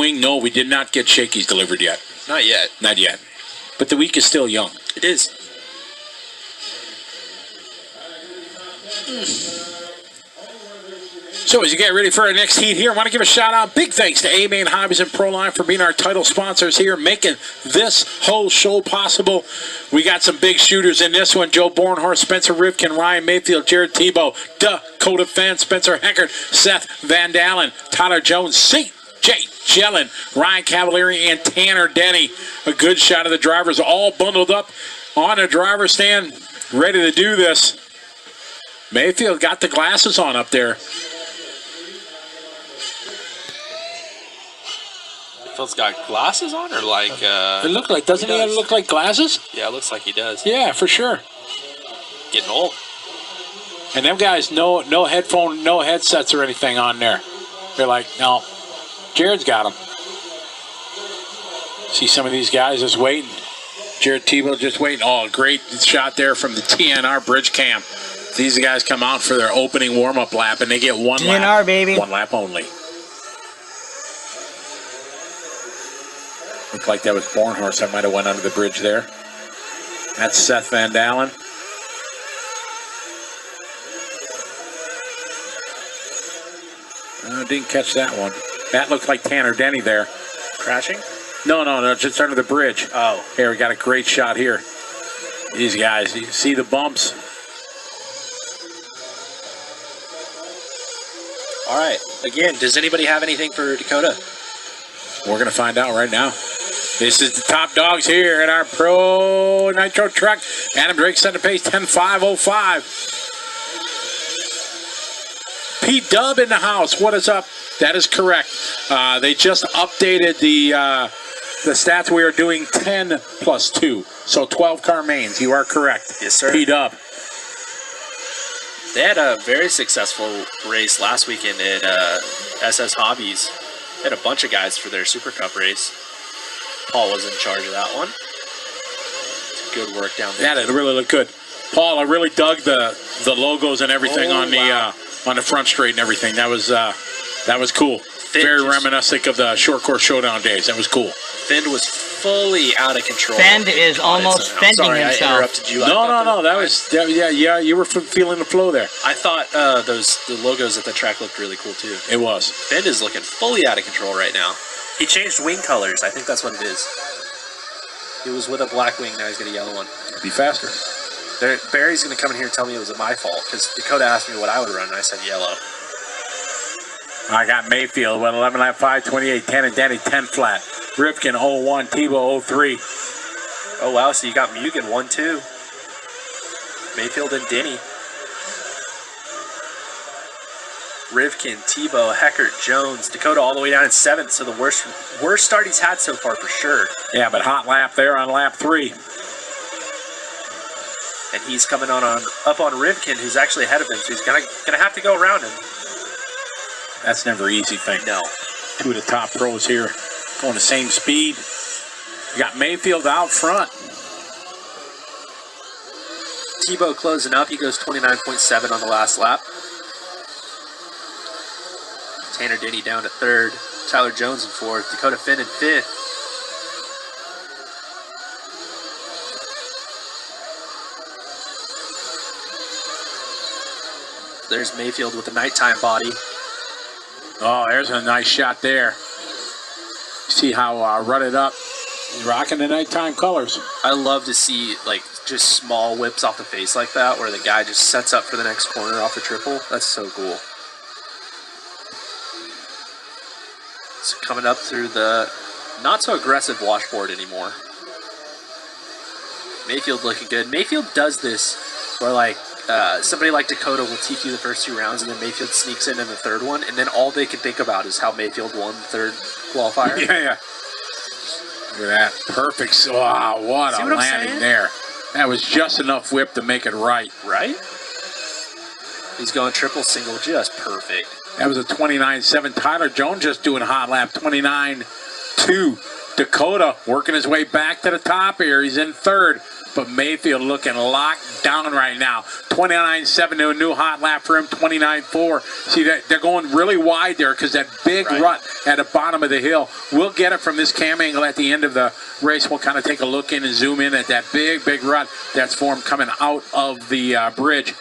wing? No, we did not get shakies delivered yet. Not yet. Not yet. But the week is still young. It is. So as you get ready for our next heat here, I want to give a shout out, big thanks to A-Main Hobbies and Proline for being our title sponsors here, making this whole show possible. We got some big shooters in this one. Joe Bornhorst, Spencer Rivkin, Ryan Mayfield, Jared Tebow, Dakota Fenn, Spencer Heckert, Seth Van Dalen, Tyler Jones, C.J. Jellin, Ryan Cavalieri, and Tanner Denny. A good shot of the drivers all bundled up on a driver's stand, ready to do this. Mayfield got the glasses on up there. Phil's got glasses on, or like it looked like, doesn't he look like glasses? Yeah, it looks like he does. Yeah, for sure. Getting old. And them guys, no headphone, no headsets or anything on there. They're like, no, Jared's got them. See some of these guys just waiting. Jared Tebow just waiting. Oh, great shot there from the TNR bridge cam. These guys come out for their opening warm-up lap, and they get one TNR, lap. baby. One lap only. Looked like that was Bornhorst. I might have went under the bridge there. That's Seth Van Dalen. Didn't catch that one. That looks like Tanner Denny there. Crashing? No, just under the bridge. Oh. Here, we got a great shot here. These guys, you see the bumps? All right. Again, does anybody have anything for Dakota? We're going to find out right now. This is the top dogs here in our Pro Nitro truck. Adam Drake set the pace 10.505. Pete Dub in the house. What is up? That is correct. They just updated the stats. We are doing 10 plus 2. So 12 car mains. You are correct. Yes, sir. Pete Dub. They had a very successful race last weekend at SS Hobbies. They had a bunch of guys for their Super Cup race. Paul was in charge of that one. Good work down there. Yeah, it really looked good. Paul, I really dug the logos and everything on the front straight and everything. That was cool. Very reminiscent of the short course showdown days. That was cool. Fend was fully out of control. Fend is almost fending himself. I interrupted you. No. That was you were feeling the flow there. I thought the logos at the track looked really cool too. It was. Fend is looking fully out of control right now. He changed wing colors. I think that's what it is. He was with a black wing. Now he's got a yellow one. Be faster. Barry's going to come in here and tell me it was my fault because Dakota asked me what I would run, and I said yellow. I got Mayfield with 11 lap 5:28, 10 and Denny 10 flat. Ripken 01, Tebow 03. Oh wow! So you got Mugen 1-2. Mayfield and Denny. Rivkin, Tebow, Heckert, Jones, Dakota all the way down in 7th, so the worst start he's had so far for sure. Yeah, but hot lap there on lap 3. And he's coming up on Rivkin, who's actually ahead of him, so he's gonna have to go around him. That's never an easy thing. No. Two of the top pros here going the same speed. You got Mayfield out front. Tebow closing up, he goes 29.7 on the last lap. Tanner Denny down to 3rd. Tyler Jones in 4th. Dakota Finn in 5th. There's Mayfield with the nighttime body. Oh, there's a nice shot there. See how rutted up. He's rocking the nighttime colors. I love to see just small whips off the face like that where the guy just sets up for the next corner off the triple. That's so cool. So coming up through the not so aggressive washboard anymore. Mayfield looking good. Mayfield does this where somebody like Dakota will TQ the first 2 rounds and then Mayfield sneaks in the 3rd one, and then all they can think about is how Mayfield won the 3rd qualifier. Yeah. Look at that. Perfect. Wow, what a landing there. That was just enough whip to make it right. Right? He's going triple single, just perfect. That was a 29.7. Tyler Jones just doing a hot lap, 29.2. 2. Dakota working his way back to the top here. He's in 3rd. But Mayfield looking locked down right now. 29.7 to a new hot lap for him, 29.4. See, that they're going really wide there because that big rut at the bottom of the hill. We'll get it from this cam angle at the end of the race. We'll kind of take a look in and zoom in at that big rut that's formed coming out of the bridge.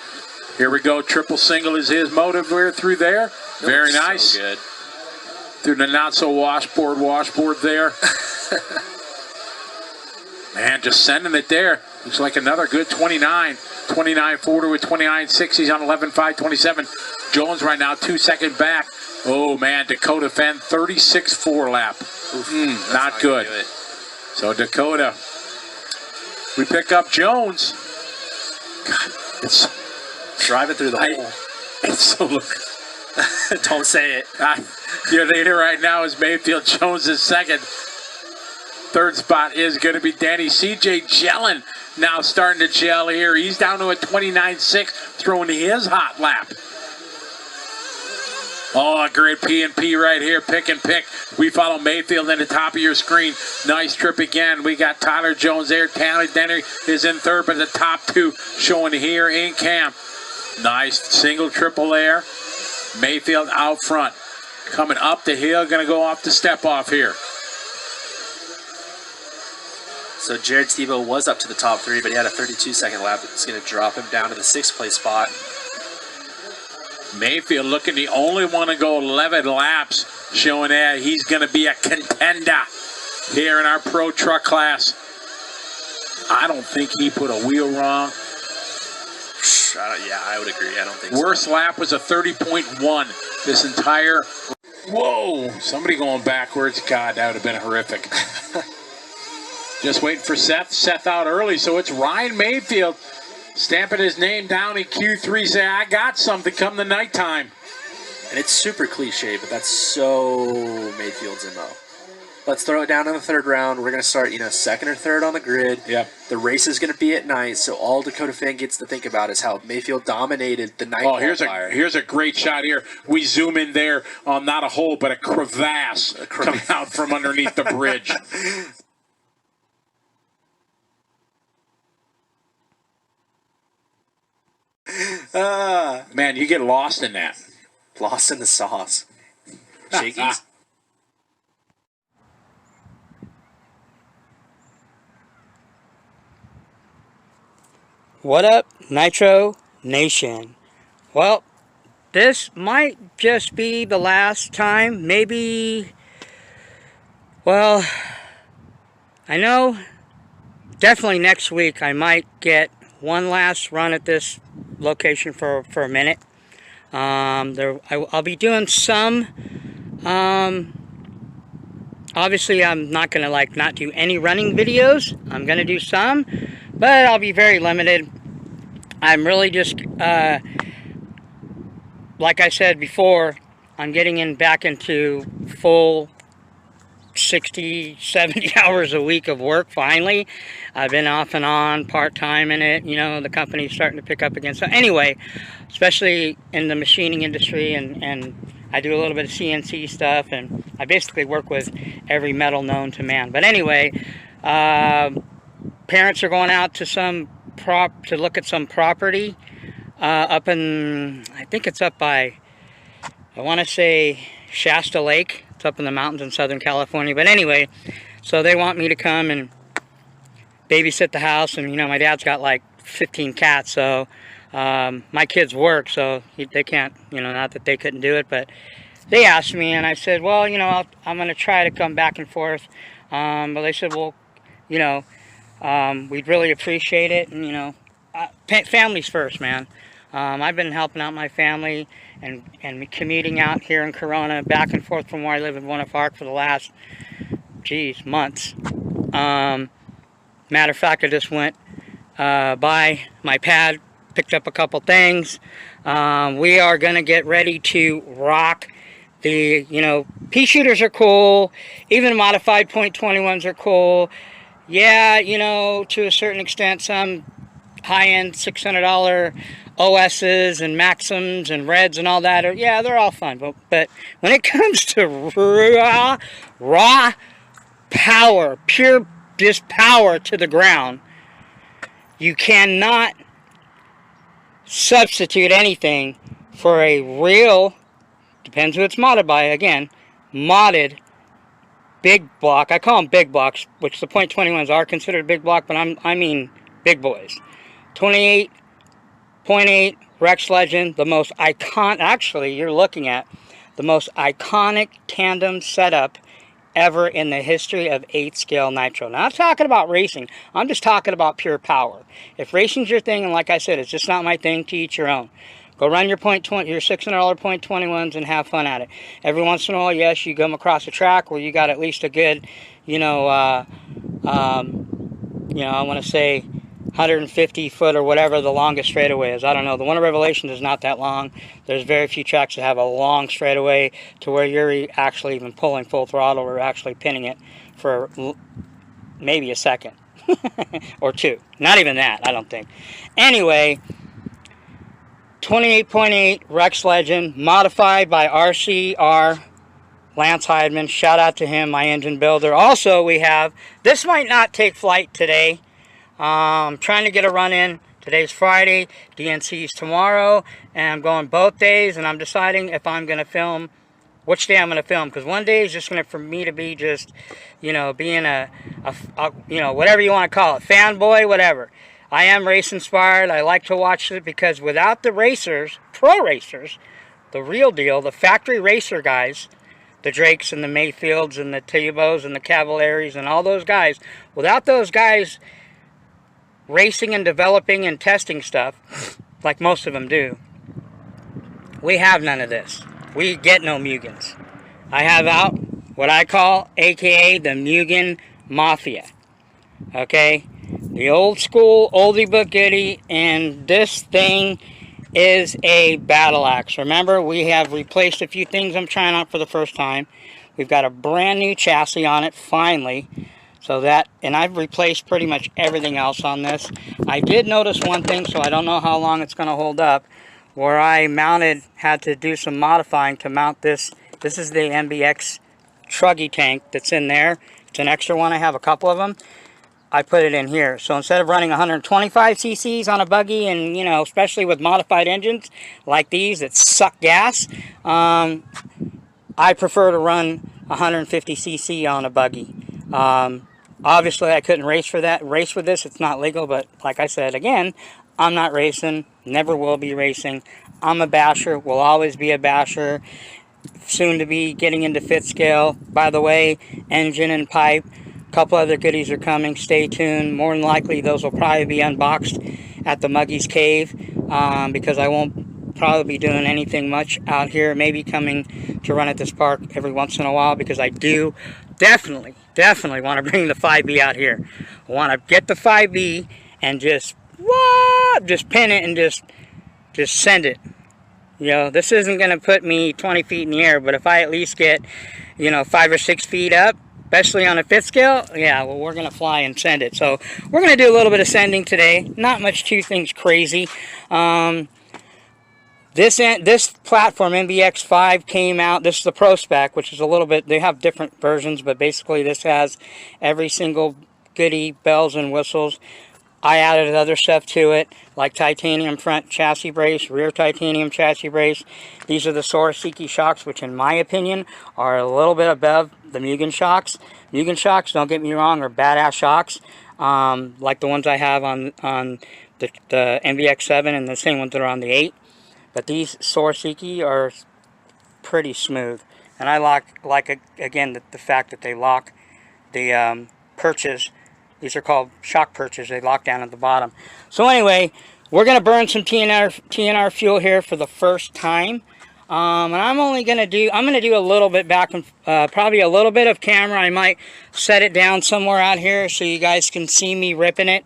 Here we go. Triple single is his motive through there. Very nice. So good. Through the not-so-washboard there. Man, just sending it there. Looks like another good 29. 29.4 with 29.6. He's on 11.5.27. Jones right now 2 seconds back. Oh, man, Dakota Fenn, 36.4 lap. Not good. So Dakota, we pick up Jones. God, it's driving through the hole. It's so look. Don't say it. Your leader right now is Mayfield. Jones is 2nd. 3rd spot is going to be Danny. CJ gelling now, starting to gel here. He's down to a 29.6, throwing his hot lap. Oh, a great P&P right here. Pick and pick. We follow Mayfield in the top of your screen. Nice trip again. We got Tyler Jones there. Tanner Denner is in 3rd, but the top 2 showing here in cam. Nice single, triple there. Mayfield out front. Coming up the hill, going to go off the step off here. So Jared Tebow was up to the top 3, but he had a 32-second lap. It's going to drop him down to the 6th place spot. Mayfield looking the only one to go 11 laps, showing that he's going to be a contender here in our pro truck class. I don't think he put a wheel wrong. Yeah, I would agree. I don't think Worst lap was a 30.1 this entire... Whoa! Somebody going backwards. God, that would have been horrific. Just waiting for Seth. Seth out early, so it's Ryan Mayfield stamping his name down in Q3, say, I got something come the nighttime. And it's super cliche, but that's so Mayfield's MO. Let's throw it down in the 3rd round. We're going to start, 2nd or 3rd on the grid. Yep. The race is going to be at night, so all Dakota Fan gets to think about is how Mayfield dominated the night. Oh, here's a great shot here. We zoom in there on not a hole, but a crevasse coming out from underneath the bridge. Man, you get lost in that. Lost in the sauce. Shakies. What up, Nitro Nation? Well, this might just be the last time. Maybe, well, I know definitely next week I might get one last run at this location for a minute. I'll be doing some. Obviously, I'm not going to not do any running videos. I'm going to do some, but I'll be very limited. I'm really just, like I said before, I'm getting back into full 60, 70 hours a week of work finally. I've been off and on, part-time in it. The company's starting to pick up again. So anyway, especially in the machining industry, and I do a little bit of CNC stuff, and I basically work with every metal known to man. But anyway, parents are going out to look at some property up in, I think it's up by, I want to say Shasta Lake. It's up in the mountains in Southern California. But anyway, so they want me to come and babysit the house. And, my dad's got 15 cats. So my kids work, so they can't, not that they couldn't do it. But they asked me, and I said, well, I'm going to try to come back and forth. But they said, well, we'd really appreciate it. And, family's first, man. I've been helping out my family and commuting out here in Corona, back and forth from where I live in Buena Park for the last, months. Matter of fact, I just went by my pad, picked up a couple things. We are going to get ready to rock. The, pea shooters are cool. Even modified .21s are cool. Yeah, to a certain extent, some high-end $600 OSs and Maxims and Reds and all that, they're all fun. But when it comes to raw power, pure just power to the ground. You cannot substitute anything for a real, depends who it's modded by, again, modded big block. I call them big blocks, which the .21s are considered big block, but I mean big boys. 28.8 Rex Legend, the most iconic, actually you're looking at the most iconic tandem setup ever in the history of 8-scale Nitro. Now, I'm not talking about racing. I'm just talking about pure power. If racing's your thing, and like I said, it's just not my thing, to each your own. Go run your your $600 .21s and have fun at it. Every once in a while, yes, you come across a track where you got at least a good, I want to say 150 foot or whatever the longest straightaway is. I don't know. The one of Revelations is not that long. There's very few tracks that have a long straightaway to where you're actually even pulling full throttle or actually pinning it for maybe a second or two. Not even that, I don't think. Anyway, 28.8 Rex Legend, modified by RCR Lance Heidman. Shout out to him, my engine builder. Also, we have, this might not take flight today. I'm trying to get a run in. Today's Friday, DNC's tomorrow, and I'm going both days, and I'm deciding if I'm going to film, which day I'm going to film, because one day is just going to, for me to be just, being a whatever you want to call it, fanboy, whatever. I am race inspired. I like to watch it because without the racers, pro racers, the real deal, the factory racer guys, the Drakes and the Mayfields and the Tebos and the Cavalieris and all those guys, without those guys racing and developing and testing stuff, like most of them do, we have none of this. We get no Mugans. I have out what I call, aka the Mugen Mafia. Okay? The old school, oldie but goodie, and this thing is a battle axe. Remember, we have replaced a few things I'm trying out for the first time. We've got a brand new chassis on it, finally. So that, and I've replaced pretty much everything else on this. I did notice one thing, so I don't know how long it's going to hold up, where I had to do some modifying to mount this. This is the MBX truggy tank that's in there. It's an extra one. I have a couple of them. I put it in here. So instead of running 125 cc's on a buggy, and especially with modified engines like these that suck gas, I prefer to run 150 cc on a buggy. Obviously, I couldn't race with this. It's not legal, but like I said, again, I'm not racing, never will be racing. I'm a basher, will always be a basher. Soon to be getting into 5th scale. By the way, engine and pipe, a couple other goodies are coming. Stay tuned. More than likely, those will probably be unboxed at the Muggy's Cave, because I won't probably be doing anything much out here. Maybe coming to run at this park every once in a while, because I do definitely want to bring the 5B out here. I want to get the 5B and just pin it and just send it. This isn't going to put me 20 feet in the air, but if I at least get 5 or 6 feet up, especially on a 5th scale, yeah, well, we're going to fly and send it. So we're going to do a little bit of sending today. Not much too things crazy. This platform, MBX5, came out. This is the Pro Spec, which is a little bit, they have different versions, but basically this has every single goodie, bells and whistles. I added other stuff to it, like titanium front chassis brace, rear titanium chassis brace. These are the Sorosiki shocks, which in my opinion are a little bit above the Mugen shocks. Mugen shocks, don't get me wrong, are badass shocks, like the ones I have on the MBX7 and the same ones that are on the 8. But these Sorosiki are pretty smooth. And I like again, the fact that they lock the perches. These are called shock perches. They lock down at the bottom. So anyway, we're going to burn some TNR fuel here for the first time. And I'm going to do a little bit back and probably a little bit of camera. I might set it down somewhere out here so you guys can see me ripping it.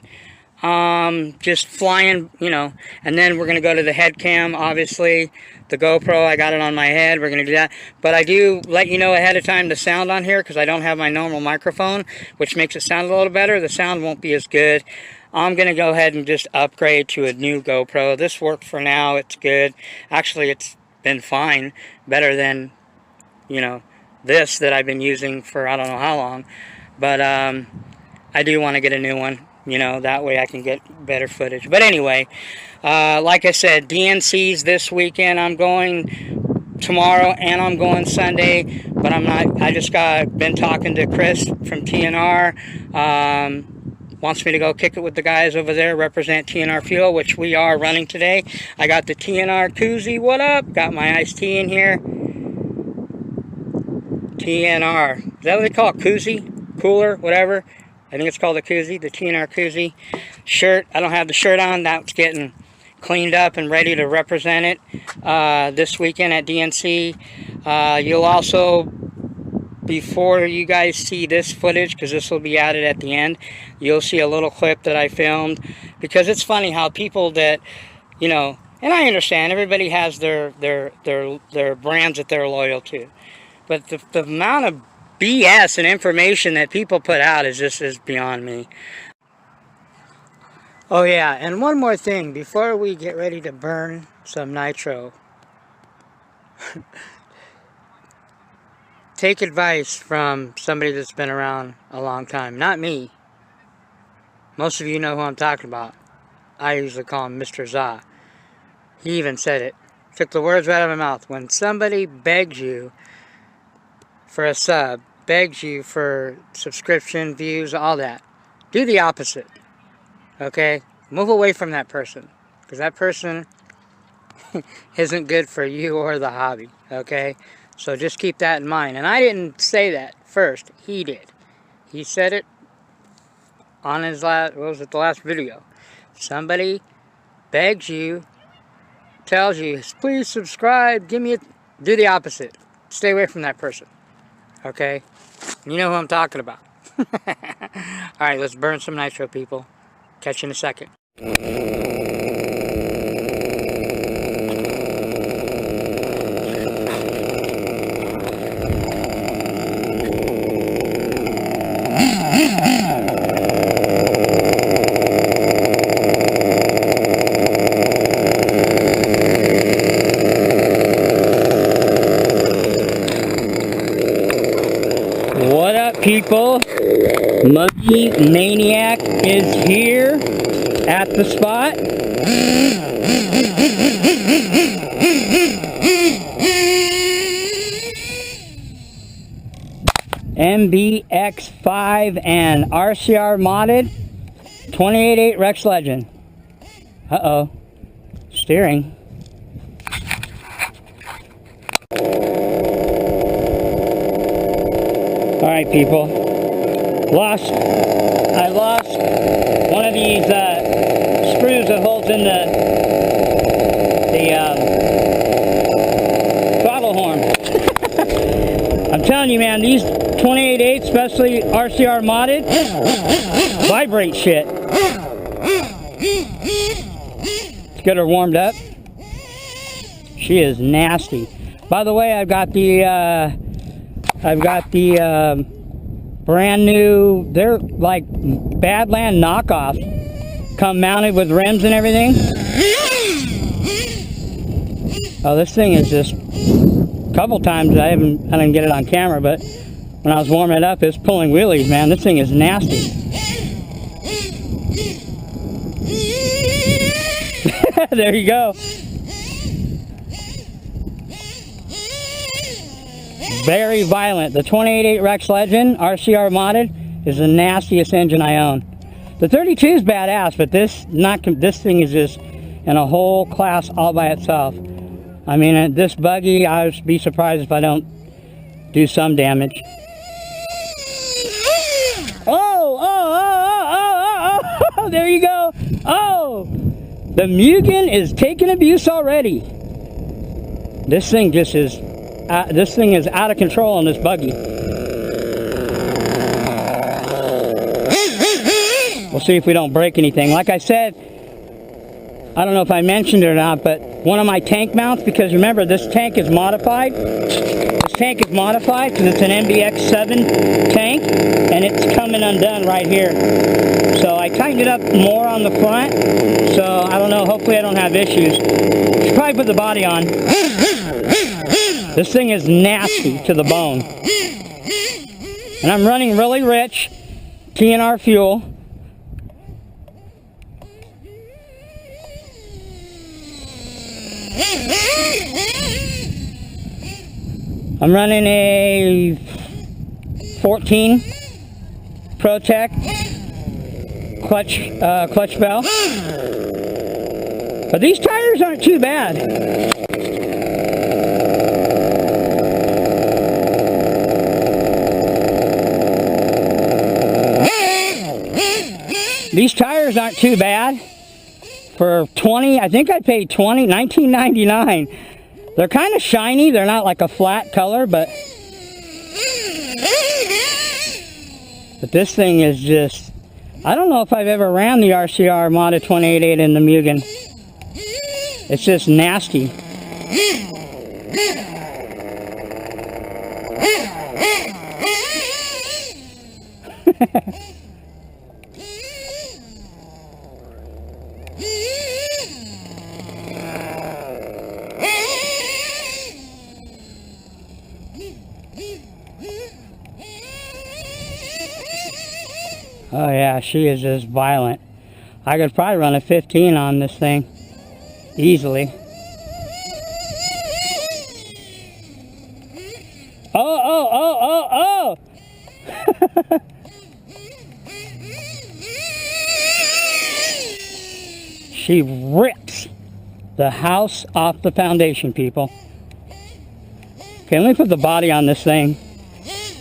Just flying, and then we're going to go to the head cam, obviously. The GoPro, I got it on my head. We're going to do that. But I do let you know ahead of time the sound on here because I don't have my normal microphone, which makes it sound a little better. The sound won't be as good. I'm going to go ahead and just upgrade to a new GoPro. This worked for now. It's good. Actually, it's been fine. Better than, this that I've been using for I don't know how long. But I do want to get a new one. You know, that way I can get better footage. But anyway, like I said, DNC's this weekend. I'm going tomorrow and I'm going Sunday. But I'm not. I just been talking to Chris from TNR. Wants me to go kick it with the guys over there, represent TNR Fuel, which we are running today. I got the TNR koozie. What up? Got my iced tea in here. TNR. Is that what they call it? Koozie? Cooler? Whatever. I think it's called a koozie. The TNR koozie. Shirt. I don't have the shirt on. That's getting cleaned up and ready to represent it this weekend at DNC. You'll also, before you guys see this footage, because this will be added at the end, you'll see a little clip that I filmed, because it's funny how people that, you know, and I understand everybody has their brands that they're loyal to, but the amount of BS and information that people put out is beyond me. Oh yeah, and one more thing before we get ready to burn some nitro. Take advice from somebody that's been around a long time. Not me. Most of you know who I'm talking about. I usually call him Mr. Za. He even said it. Took the words right out of my mouth. When somebody begs you for a sub, begs you for subscription, views, all that, do the opposite. Okay? Move away from that person. Because that person isn't good for you or the hobby. Okay? So just keep that in mind. And I didn't say that first. He did. He said it on his last, what was it, the last video. Somebody begs you, tells you, please subscribe, give me a, do the opposite. Stay away from that person. Okay? You know who I'm talking about. Alright, let's burn some nitro, people. Catch you in a second. What up, people? Monkey Maniac is here at the spot. MBX5 and RCR modded 28.8 Rex Legend. Uh-oh. Steering. Alright, people. I lost one of these screws that holds in the throttle horn. I'm telling you, man, these 28.8, especially RCR modded, vibrate shit. Let's get her warmed up. She is nasty. By the way, I've got the brand new, they're like Badland knockoffs, come mounted with rims and everything. Oh, this thing is just, a couple times I didn't get it on camera, but when I was warming it up, it's pulling wheelies, man. This thing is nasty. There you go. Very violent. The 28.8 Rex Legend RCR modded is the nastiest engine I own. The 32 is badass, but this thing is just in a whole class all by itself. I mean, this buggy, I would be surprised if I don't do some damage. Oh, there you go. Oh, the Mugen is taking abuse already. This thing just is. This thing is out of control on this buggy. We'll see if we don't break anything. Like I said, I don't know if I mentioned it or not, but one of my tank mounts, because remember, this tank is modified. This tank is modified because it's an MBX7 tank, and it's coming undone right here. So I tightened it up more on the front, so I don't know, hopefully I don't have issues. Should probably put the body on. This thing is nasty to the bone. And I'm running really rich. TNR fuel. I'm running a 14 ProTech clutch bell. But these tires aren't too bad. These tires aren't too bad. For 20, I think I paid $19.99. They're kind of shiny. They're not like a flat color, but this thing is just, I don't know if I've ever ran the RCR modded 288 in the Mugen. It's just nasty. Oh yeah, she is just violent. I could probably run a 15 on this thing easily. Oh! She rips the house off the foundation, people. Okay, let me put the body on this thing.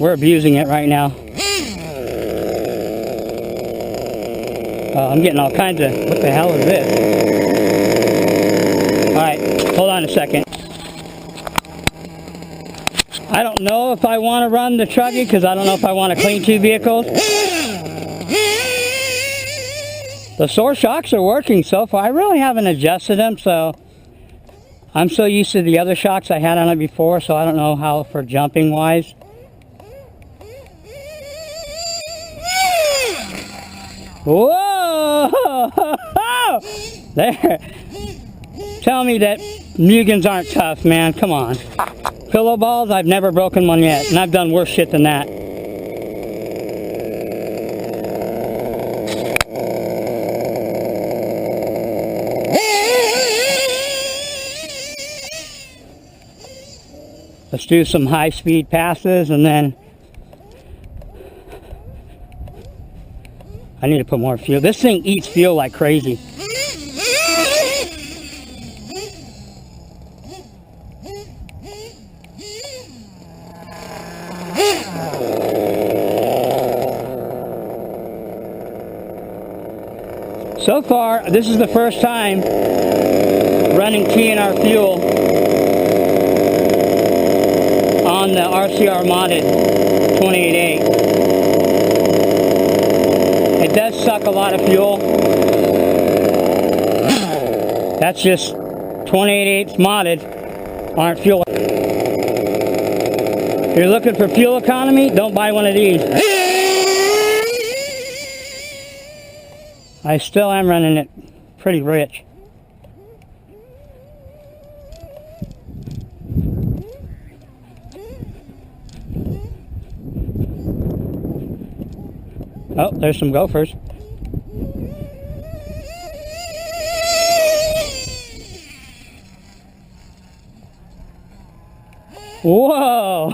We're abusing it right now. I'm getting all kinds of, what the hell is this? Alright, hold on a second. I don't know if I want to run the Truggy because I don't know if I want to clean two vehicles. The source shocks are working so far. I really haven't adjusted them, so I'm so used to the other shocks I had on it before, so I don't know how for jumping wise. Whoa! There. Tell me that Mugens aren't tough, man. Come on. Pillow balls, I've never broken one yet, and I've done worse shit than that. Let's do some high-speed passes, and then I need to put more fuel. This thing eats fuel like crazy. So far, this is the first time running TNR fuel on the RCR modded 288. It does suck a lot of fuel. That's just 288s modded aren't fuel. If you're looking for fuel economy, don't buy one of these. I still am running it pretty rich. Oh, there's some gophers. Whoa!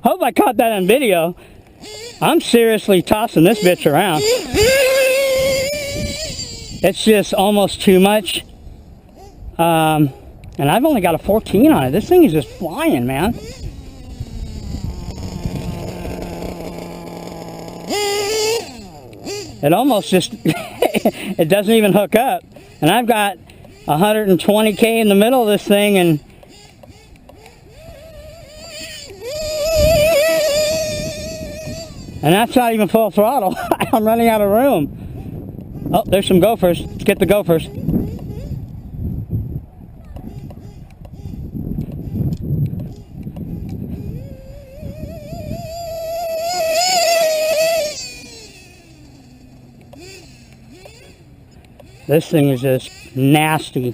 Hope I caught that on video. I'm seriously tossing this bitch around. It's just almost too much. And I've only got a 14 on it. This thing is just flying, man. It almost just, it doesn't even hook up. And I've got 120K in the middle of this thing, and that's not even full throttle. I'm running out of room. Oh, there's some gophers. Let's get the gophers. This thing is just nasty.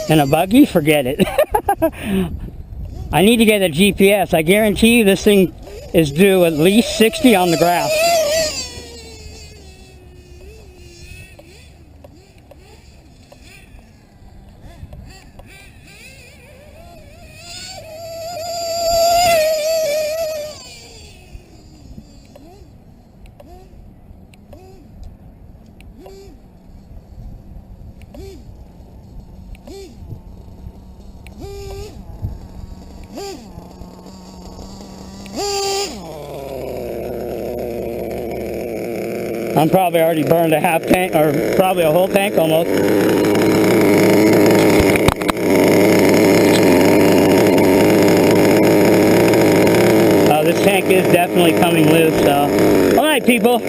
In a buggy? Forget it. I need to get a GPS. I guarantee you this thing is due at least 60 on the grass. I'm probably already burned a half tank, or probably a whole tank almost. This tank is definitely coming loose, so. Alright, people.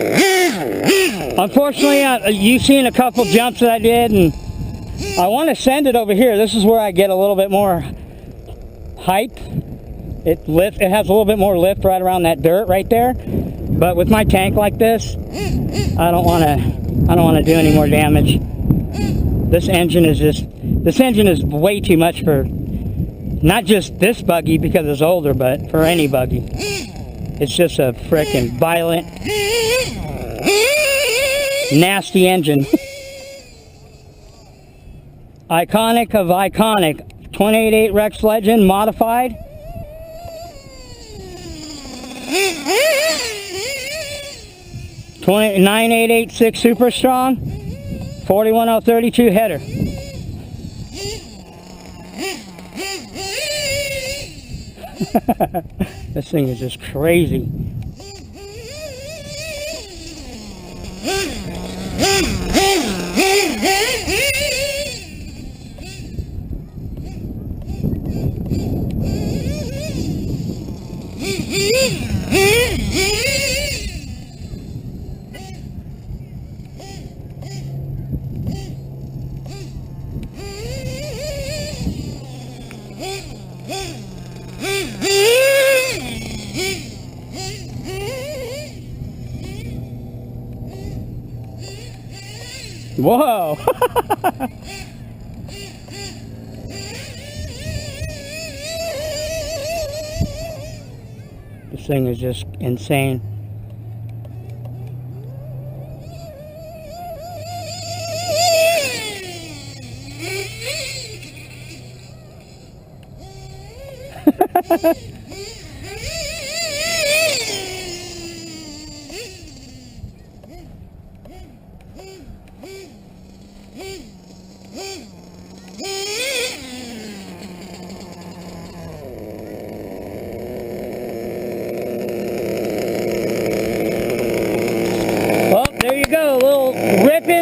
Unfortunately, you've seen a couple jumps that I did, and I want to send it over here. This is where I get a little bit more height. It has a little bit more lift right around that dirt right there. But with my tank like this, I don't want to do any more damage. This engine is way too much for not just this buggy because it's older, but for any buggy. It's just a frickin' violent, nasty engine. Iconic of iconic. 28.8 Rex Legend modified. $9,886 Super Strong, 41032 header. This thing is just crazy. Whoa! This thing is just insane.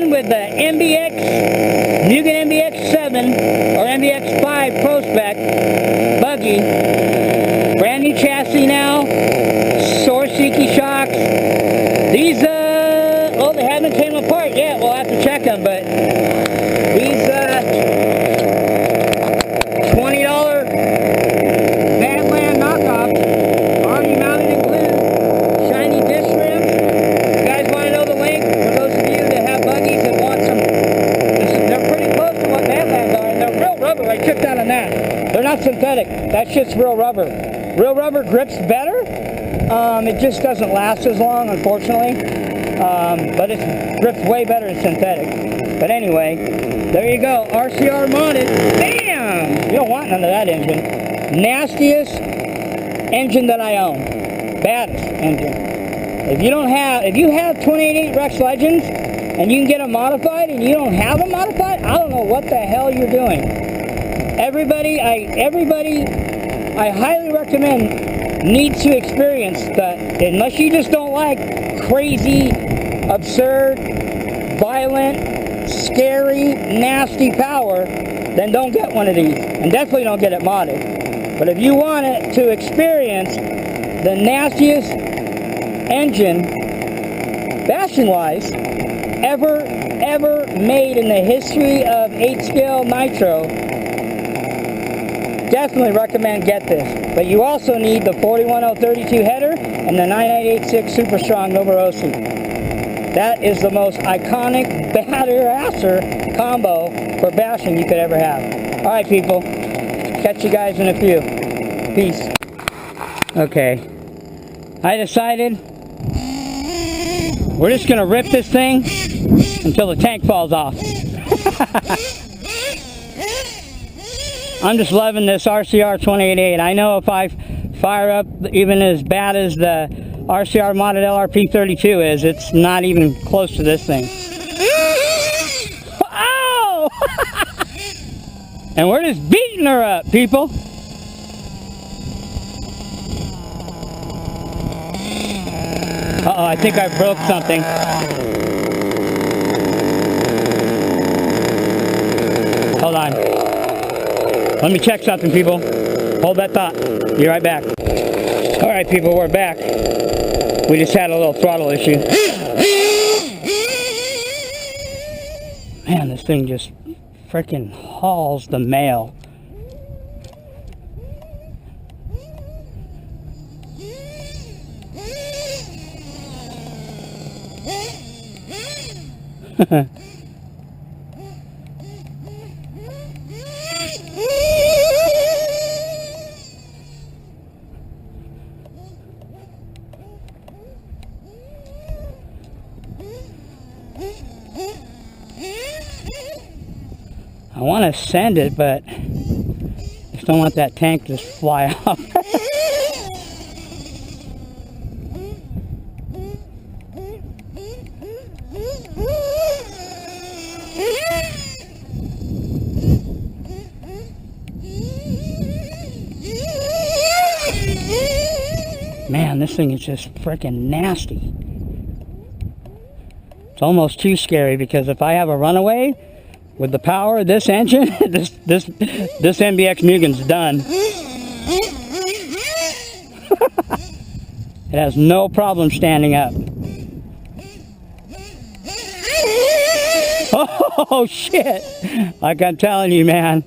With the MBX, Mugen MBX7 or MBX5 Pro Spec buggy, brand new chassis now, Sorsiki shocks. These, well, they haven't came apart yet. We'll have to check them, but these $20 Badland knockoffs, already mounted and glued, shiny disc rims. You guys want to know the link? For those of you that have buggies that want some, they're pretty close to what Badlands are, and they're real rubber. I tripped out on that. They're not synthetic. That shit's real rubber. Real rubber grips better. It just doesn't last as long, unfortunately. But it grips way better than synthetic. But anyway, there you go. RCR modded. Bam! You don't want none of that engine. Nastiest engine that I own. Baddest engine. If you have 28.8 Rex Legends and you can get them modified and you don't have them modified, I don't know what the hell you're doing. Everybody I highly recommend needs to experience that. Unless you just don't like crazy, absurd, violent, scary, nasty power, then don't get one of these. And definitely don't get it modded. But if you want it to experience the nastiest engine, bashing-wise, ever made in the history of 8-scale Nitro, definitely recommend get this. But you also need the 41032 header and the 9886 Super Strong Novarosi. That is the most iconic badasser combo for bashing you could ever have. Alright people, catch you guys in a few. Peace. Okay. I decided we're just gonna rip this thing until the tank falls off. I'm just loving this RCR 28.8. I know if I fire up even as bad as the RCR modded LRP 32 is, it's not even close to this thing. Oh! And we're just beating her up, people. Uh-oh, I think I broke something. Hold on. Let me check something, people. Hold that thought. Be right back. All right, people, we're back. We just had a little throttle issue. Man, this thing just freaking hauls the mail. I want to send it, but I just don't want that tank to just fly off. Man, this thing is just freaking nasty. It's almost too scary, because if I have a runaway with the power of this engine, this MBX Mugen's done. It has no problem standing up. Oh shit! Like I'm telling you, man,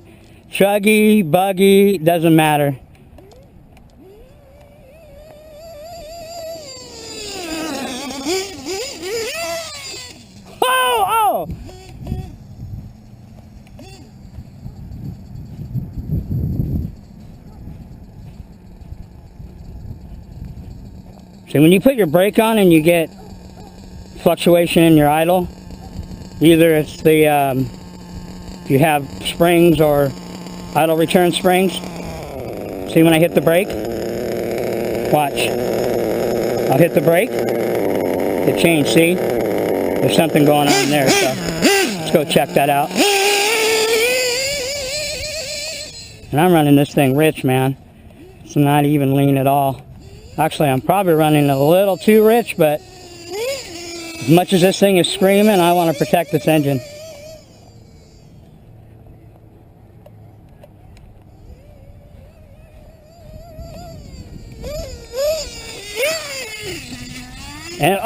chuggy, buggy, doesn't matter. Oh! See, when you put your brake on and you get fluctuation in your idle, either it's the, if you have springs or idle return springs. See when I hit the brake? Watch. I'll hit the brake. It changed, see? There's something going on there, so let's go check that out. And I'm running this thing rich, man. It's not even lean at all. Actually, I'm probably running a little too rich, but as much as this thing is screaming, I want to protect this engine. And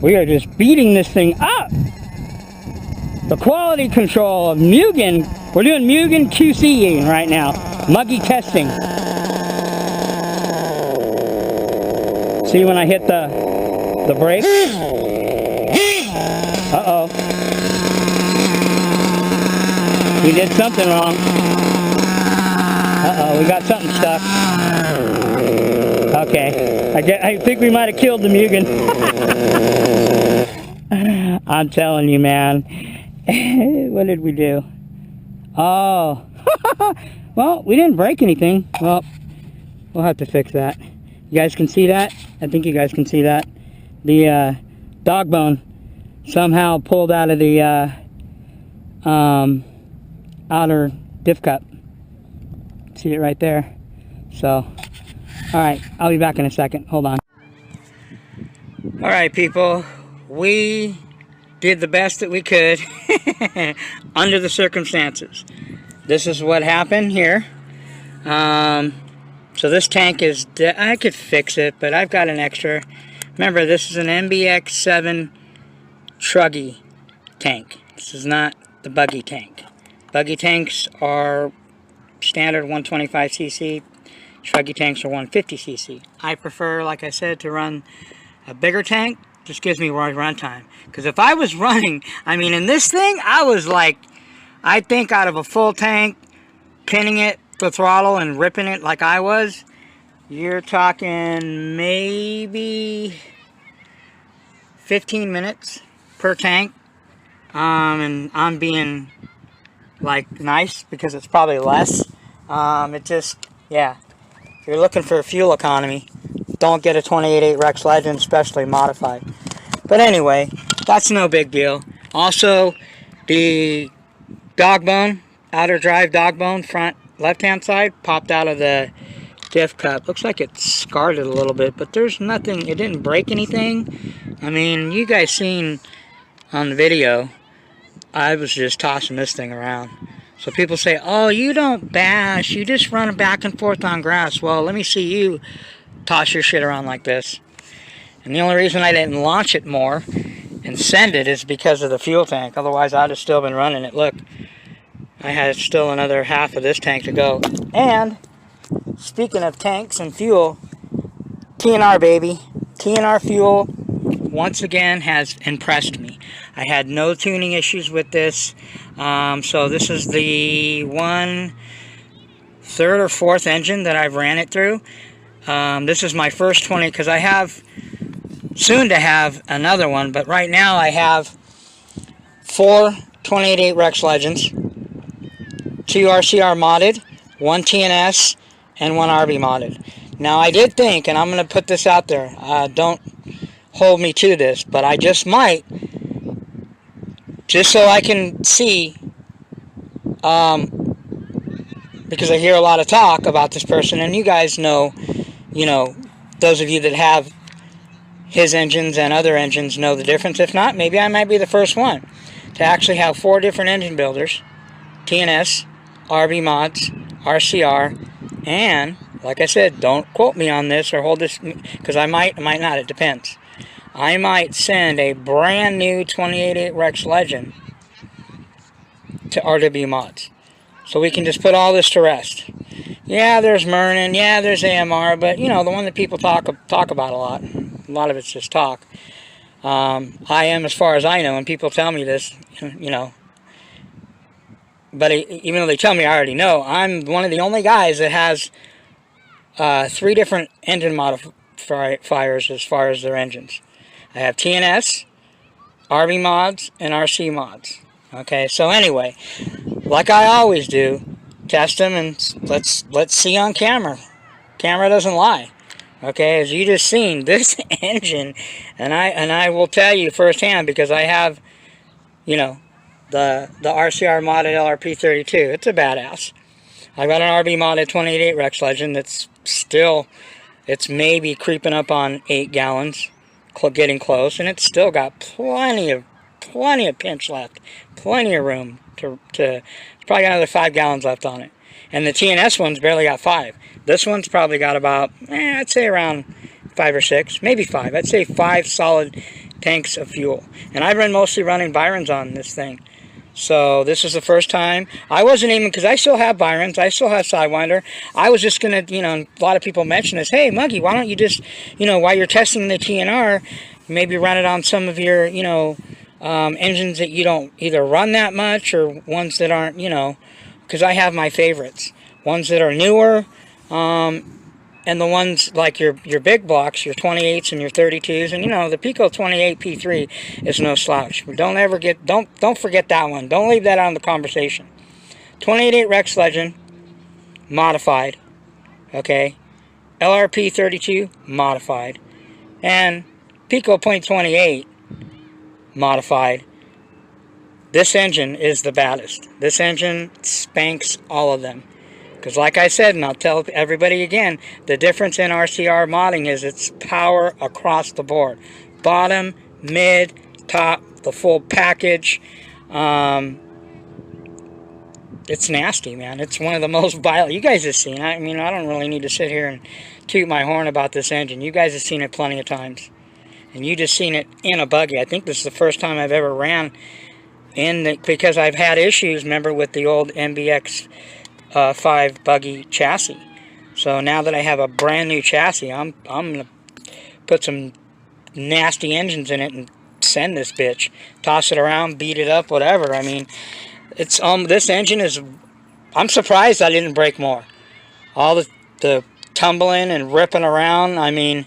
we are just beating this thing up. The quality control of Mugen. We're doing Mugen QCing right now. Muggy testing. See when I hit the brake? Uh-oh. We did something wrong. Uh-oh, we got something stuck. Okay. I think we might have killed the Mugen. I'm telling you, man. What did we do? Oh. Well, we didn't break anything. Well, we'll have to fix that. You guys can see that? I think you guys can see that. The dog bone somehow pulled out of the outer diff cup. See it right there? So, alright, I'll be back in a second. Hold on. Alright, people. We did the best that we could under the circumstances. This is what happened here. So this tank is, I could fix it, but I've got an extra. Remember, this is an MBX7 truggy tank. This is not the buggy tank. Buggy tanks are standard 125cc. Truggy tanks are 150cc. I prefer, like I said, to run a bigger tank. Just gives me more run time. Because if I was running, I mean, in this thing, I was like, I think out of a full tank, pinning it, the throttle, and ripping it like I was, you're talking maybe 15 minutes per tank. And I'm being like nice because it's probably less. It just, yeah, if you're looking for fuel economy, don't get a 28.8 Rex Legend, especially modified. But anyway, that's no big deal. Also, the dog bone, outer drive dog bone, front left-hand side, popped out of the diff cup. Looks like it scarred it a little bit, but there's nothing, it didn't break anything. I mean, you guys seen on the video, I was just tossing this thing around. So people say, oh, you don't bash, you just run back and forth on grass. Well, let me see you toss your shit around like this. And the only reason I didn't launch it more and send it is because of the fuel tank. Otherwise, I'd have still been running it. Look, I had still another half of this tank to go. And speaking of tanks and fuel, TNR, baby. TNR fuel, once again, has impressed me. I had no tuning issues with this. So this is the third or fourth engine that I've ran it through. This is my first 20, because I have soon to have another one, but right now I have 4 28.8 Rex Legends, 2 RCR modded, 1 TNS, and 1 RB modded. Now I did think, and I'm going to put this out there, don't hold me to this, but I just might, just so I can see, because I hear a lot of talk about this person, and you guys know, those of you that have his engines and other engines know the difference. If not, maybe I might be the first one to actually have 4 different engine builders, TNS, RB mods, RCR, and, like I said, don't quote me on this or hold this, because I might not, it depends. I might send a brand new 28.8 Rex Legend to RW Mods. So we can just put all this to rest. Yeah, there's Mernon, yeah, there's AMR, but, the one that people talk about a lot. A lot of it's just talk. I am, as far as I know, and people tell me this, but even though they tell me I already know, I'm one of the only guys that has 3 different engine modifiers as far as their engines. I have TNS, RB mods, and RC mods. Okay, so anyway, like I always do, test them and let's see on camera. Camera doesn't lie. Okay, as you just seen, this engine, and I will tell you firsthand, because I have, the RCR modded LRP32. It's a badass. I've got an RB modded 28.8 Rex Legend that's still, it's maybe creeping up on 8 gallons, getting close, and it's still got plenty of pinch left, plenty of room to it's probably got another 5 gallons left on it. And the TNS one's barely got 5. This one's probably got about, I'd say around 5 or 6, maybe 5. I'd say 5 solid tanks of fuel. And I've been mostly running Byrons on this thing. So this is the first time. I wasn't even, because I still have Byrons, I still have Sidewinder. I was just going to, a lot of people mention this, hey, Muggy, why don't you just, while you're testing the TNR, maybe run it on some of your, engines that you don't either run that much, or ones that aren't, because I have my favorites. Ones that are newer, and the ones like your big blocks, your 28s and your 32s, and the Pico 28 P3 is no slouch. Don't forget that one. Don't leave that out of the conversation. 28.8 Rex Legend, modified, okay. LRP 32, modified, and Pico .28, modified. This engine is the baddest. This engine spanks all of them. Because like I said, and I'll tell everybody again, the difference in RCR modding is it's power across the board. Bottom, mid, top, the full package. It's nasty, man. It's one of the most violent. You guys have seen it. I mean, I don't really need to sit here and toot my horn about this engine. You guys have seen it plenty of times. And you just seen it in a buggy. I think this is the first time I've ever ran because I've had issues, remember, with the old MBX 5 buggy chassis. So now that I have a brand new chassis, I'm gonna put some nasty engines in it and send this bitch, toss it around, beat it up, whatever. I mean, it's this engine is I'm surprised I didn't break more. All the tumbling and ripping around, I mean,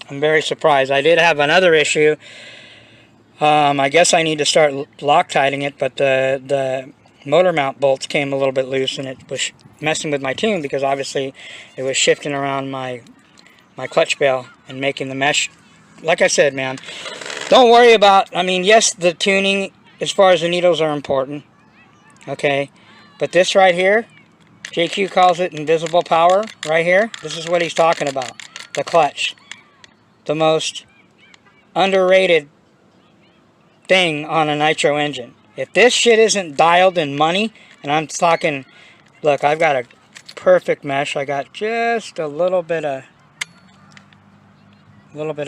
I'm very surprised. I did have another issue. I guess I need to start Loctiting it, but the motor mount bolts came a little bit loose, and it was messing with my tune because obviously it was shifting around my clutch bell and making the mesh. Like I said, man, don't worry about, I mean, yes, the tuning as far as the needles are important, okay, but this right here, JQ calls it invisible power right here. This is what he's talking about, the clutch. The most underrated thing on a nitro engine. If this shit isn't dialed in money, and I'm talking, look, I've got a perfect mesh. I got just a little bit of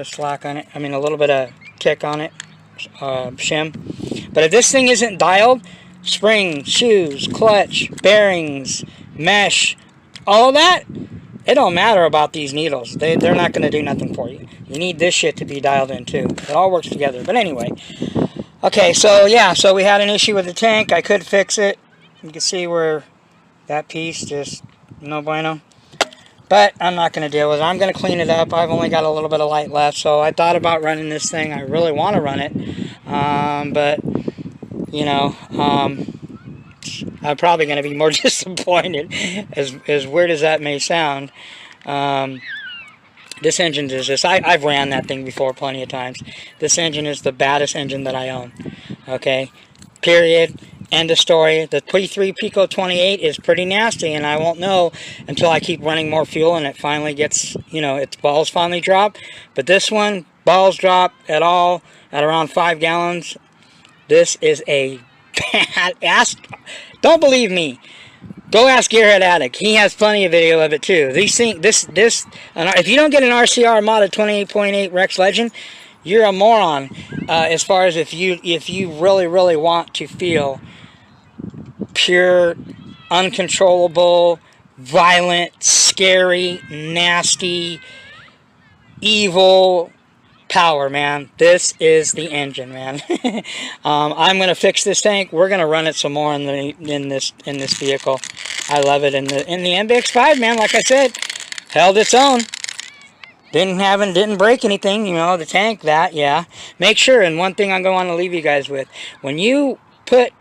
slack on it. I mean, a little bit of kick on it, shim. But if this thing isn't dialed, springs, shoes, clutch, bearings, mesh, all of that, it don't matter about these needles. They're not going to do nothing for you. You need this shit to be dialed in too. It all works together. But anyway, okay, so yeah, so we had an issue with the tank. I could fix it. You can see where that piece just no bueno. But I'm not going to deal with it. I'm going to clean it up. I've only got a little bit of light left, so I thought about running this thing. I really want to run it, but you know, I'm probably going to be more disappointed, as weird as that may sound. This engine is just, I've ran that thing before plenty of times. This engine is the baddest engine that I own. Okay, period. End of story. The P3 Pico 28 is pretty nasty, and I won't know until I keep running more fuel and it finally gets, you know, its balls finally drop. But this one, balls drop at all at around 5 gallons. This is a bad. Don't believe me. Go ask Gearhead Addict. He has plenty of video of it too. These things, if you don't get an RCR modded 28.8 Rex Legend, you're a moron. As far as if you really want to feel pure, uncontrollable, violent, scary, nasty, evil power, man. This is the engine, man. I'm gonna fix this tank. We're gonna run it some more in this vehicle. I love it. In the MBX5, man, like I said, held its own. Didn't break anything, you know, the tank, that, yeah. Make sure, and one thing I'm going to leave you guys with, when you put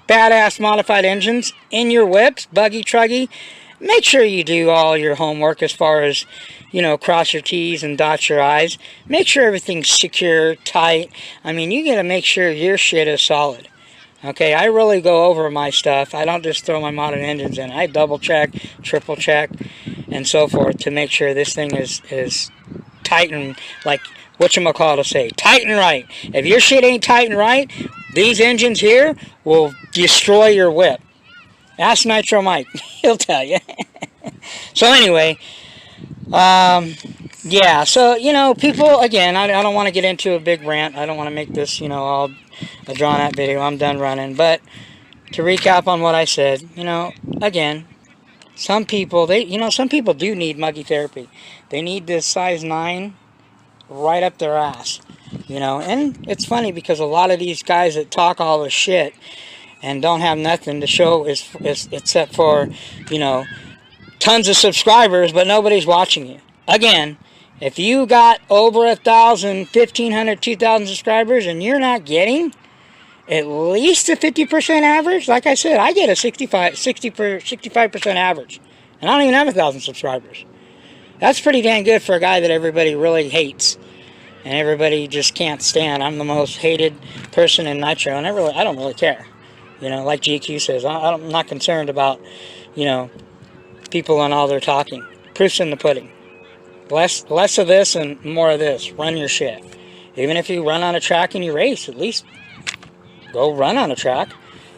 badass modified engines in your whips, buggy, truggy, make sure you do all your homework as far as, you know, cross your T's and dot your I's. Make sure everything's secure, tight. I mean, you got to make sure your shit is solid. Okay, I really go over my stuff. I don't just throw my modded engines in. I double check, triple check, and so forth to make sure this thing is tight and, like whatchamacallit to say, tight and right. If your shit ain't tight and right, these engines here will destroy your whip. Ask Nitro Mike. He'll tell you. So anyway, yeah, so, you know, people, again, I don't want to get into a big rant. I don't want to make this, you know, all a drawn-out video. I'm done running. But to recap on what I said, you know, again, some people, some people do need muggy therapy. They need this size 9 right up their ass, you know. And it's funny because a lot of these guys that talk all this shit and don't have nothing to show except for, you know, tons of subscribers, but nobody's watching you. Again, if you got over 1,000, 1,500, 2,000 subscribers and you're not getting at least a 50% average, like I said, I get a 65% average. And I don't even have 1,000 subscribers. That's pretty dang good for a guy that everybody really hates. And everybody just can't stand. I'm the most hated person in Nitro, and I don't really care. You know, like GQ says, I'm not concerned about, you know, people and all their talking. Proof's in the pudding. Less of this and more of this. Run your shit. Even if you run on a track and you race, at least go run on a track.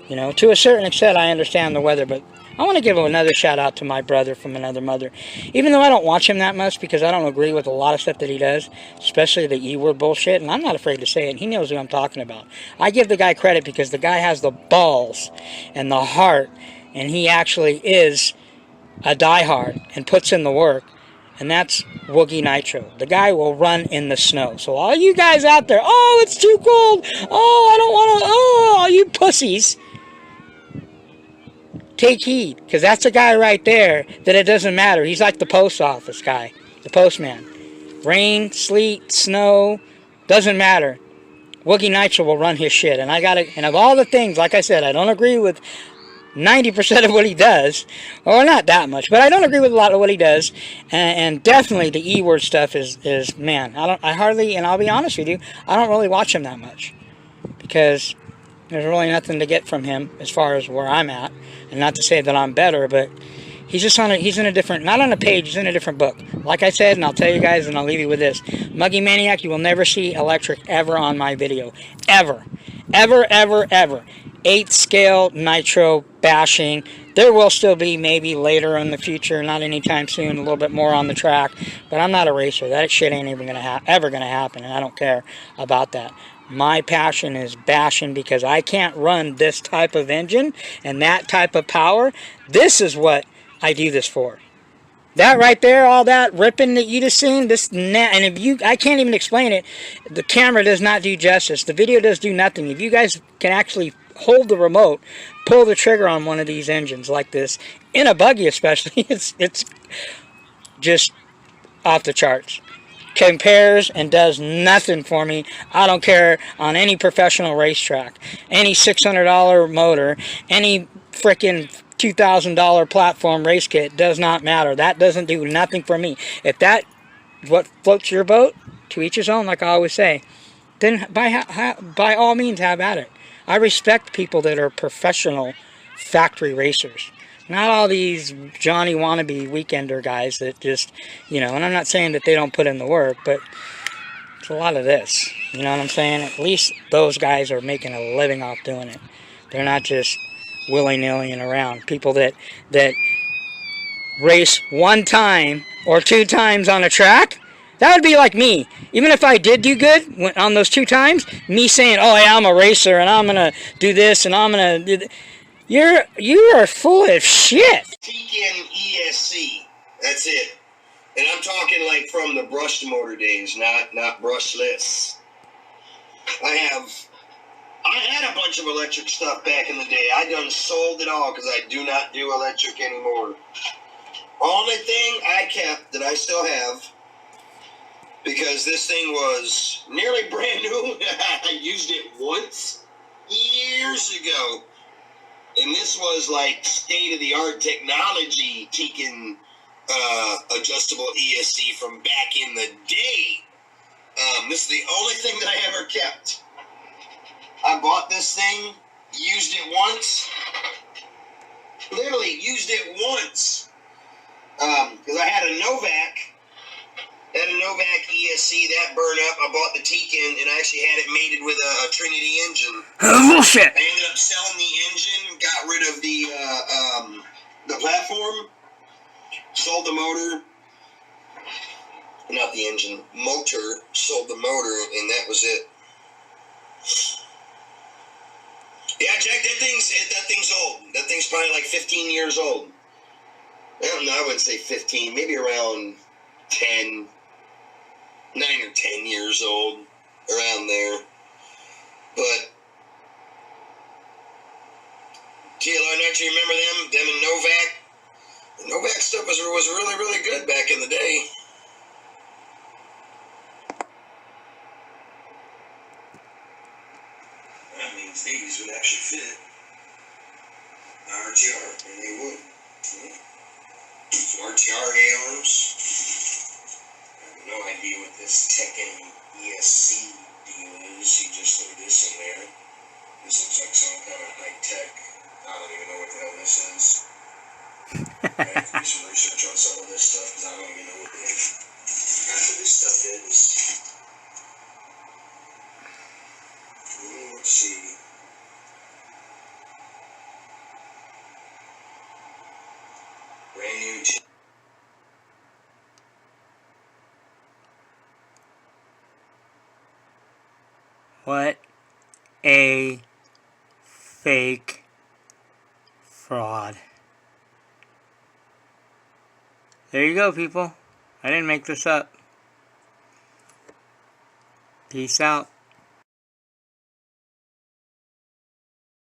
You know, to a certain extent, I understand the weather, but I want to give another shout out to my brother from another mother. Even though I don't watch him that much because I don't agree with a lot of stuff that he does, especially the E-word bullshit, and I'm not afraid to say it. He knows who I'm talking about. I give the guy credit because the guy has the balls and the heart, and he actually is a diehard and puts in the work. And that's Woogie Nitro. The guy will run in the snow. So all you guys out there, oh, it's too cold. Oh, I don't want to. Oh, all you pussies. take heed, because that's a guy right there that it doesn't matter. He's like the post office guy, the postman. Rain, sleet, snow, doesn't matter. Woogie Nitro will run his shit. And I got it. And of all the things, like I said, I don't agree with 90% of what he does, or not that much, but I don't agree with a lot of what he does, and definitely the E-word stuff is man, I hardly, and I'll be honest with you, I don't really watch him that much, because there's really nothing to get from him as far as where I'm at, and not to say that I'm better, but he's just he's in a different, not on a page, he's in a different book. Like I said, and I'll tell you guys, and I'll leave you with this, Muggy Maniac, you will never see electric ever on my video, ever, ever, ever, ever. 8th scale Nitro bashing. There will still be maybe later in the future, not anytime soon, a little bit more on the track, but I'm not a racer. That shit ain't even gonna ever gonna happen, and I don't care about that. My passion is bashing, because I can't run this type of engine and that type of power. This is what I do this for. That right there, all that ripping that you just seen, and if you, I can't even explain it. The camera does not do justice. The video does do nothing. If you guys can actually hold the remote, pull the trigger on one of these engines like this, in a buggy especially, it's just off the charts. Compares and does nothing for me. I don't care on any professional racetrack, any $600 motor, any freaking $2,000 platform race kit, does not matter. That doesn't do nothing for me. If that what floats your boat, to each his own, like I always say, then by all means have at it. I respect people that are professional factory racers. Not all these Johnny wannabe weekender guys that just, you know, and I'm not saying that they don't put in the work, but it's a lot of this. You know what I'm saying? At least those guys are making a living off doing it. They're not just willy-nilly and around. People that race one time or 2 times on a track, that would be like me. Even if I did do good on those 2 times, me saying, oh yeah, I'm a racer and I'm going to do this and I'm going to do that. You are full of shit. Tekin ESC. That's it. And I'm talking like from the brushed motor days, not brushless. I had a bunch of electric stuff back in the day. I done sold it all because I do not do electric anymore. Only thing I kept that I still have, because this thing was nearly brand new. I used it once years ago. And this was like state-of-the-art technology, Tekin adjustable ESC from back in the day. This is the only thing that I ever kept. I bought this thing, used it once. Literally used it once. Because I had a Novak. ESC, that burned up. I bought the Tekin, and I actually had it mated with a Trinity engine. Oh, shit. I ended up selling the engine, got rid of the platform, sold the motor. Not the engine, motor. Sold the motor, and that was it. Yeah, Jack, that thing's old. That thing's probably like 15 years old. I don't know, I wouldn't say 15, maybe around 10, 9 or 10 years old, around there. But GLR Nitro, you remember them? Them and Novak? The Novak stuff was really, really good back in the day. That means these would actually fit RTR, and they would. Some RTR A-arms. I have no idea what this Tekin ESC deal is. He just threw this in there. This looks like some kind of high-tech. I don't even know what the hell this is. I have to do some research on some of this stuff because I don't even know what the heck half of this stuff is. Let's see. Brand new. What a fake fraud. There you go, people. I didn't make this up. Peace out.